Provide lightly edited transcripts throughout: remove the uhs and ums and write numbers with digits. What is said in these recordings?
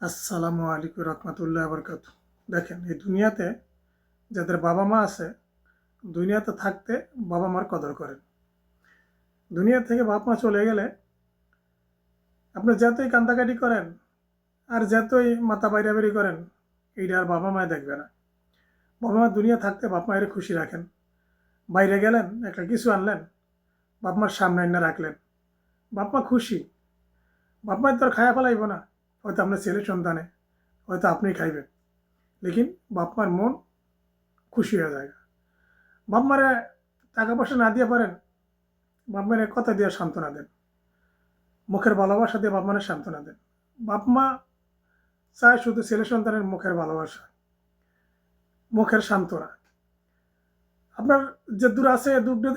আসসালামু আলাইকুম রহমতুল্লাহ বরকাত। দেখেন, এই দুনিয়াতে যাদের বাবা মা আছে, দুনিয়াতে থাকতে বাবা মার কদর করেন। দুনিয়া থেকে বাপ মা চলে গেলে আপনি যতই কান্দাকাটি করেন আর যতই মাথা বাইরাবাড়ি করেন, এইটা আর বাবা মায় দেখবে না। বাবা মা দুনিয়া থাকতে বাপ মায়ের খুশি রাখেন। বাইরে গেলেন, একটা কিছু আনলেন, বাপ মার সামনে এনে রাখলেন, বাপ মা খুশি। বাপ মায়ের তো আর খায়া ফেলাইব না, হয়তো আপনার ছেলে সন্তানে, হয়তো আপনি খাইবেন, লেকিন বাপ মার মন খুশি হয়ে যায়। বাপ মারে টাকা পয়সা না দিয়ে পারেন, বাপ মারে কথা দিয়ে সান্ত্বনা দেন, মুখের ভালোবাসা দিয়ে বাপ মারে সান্ত্বনা দেন। বাপ মা চায় শুধু ছেলে সন্তানের মুখের ভালোবাসা, মুখের সান্ত্বনা। আপনার যে দূর আছে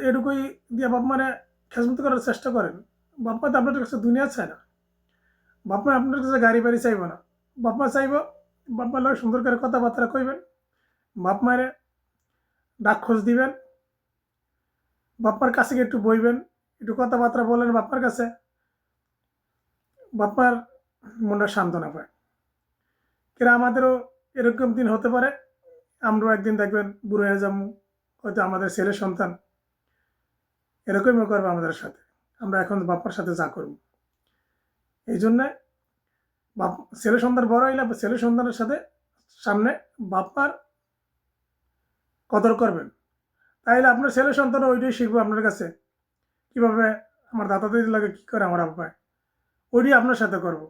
এটুকুই দিয়ে বাপ মারে খেজমত করার চেষ্টা করেন। বাপ মা তো আপনার কাছে দুনিয়া চায় না। বাপ মা আপনার কাছে গাড়ি বাড়ি চাইব না। বাপ মা চাইব বাপ মার লোক সুন্দর করে কথাবার্তা কইবেন, বাপ মায়ের ডাক খোঁজ দিবেন, বাপ্পার কাছে গিয়ে একটু বইবেন, একটু কথাবার্তা বলেন বাপ্পার কাছে, বাপ্পার মনটা সান্ত্বনা পায়। কিনা আমাদেরও এরকম দিন হতে পারে, আমরাও একদিন দেখবেন বুড়ো হয়ে যাবো, হয়তো আমাদের ছেলে সন্তান এরকমই করবে আমাদের সাথে। আমরা এখন বাপ্পার সাথে যা করব, এই জন্যে বাপ ছেলে সন্তান বড় হইলে ছেলে সন্তানের সাথে সামনে বাপ্পার কদর করবেন। তাইলে আপনার ছেলে সন্তানও ওইটাই শিখবো আপনার কাছে, কীভাবে আমার দাদা দিদি লাগে কী করে আমার আব্বায়, ওইটাই আপনার সাথে করবো।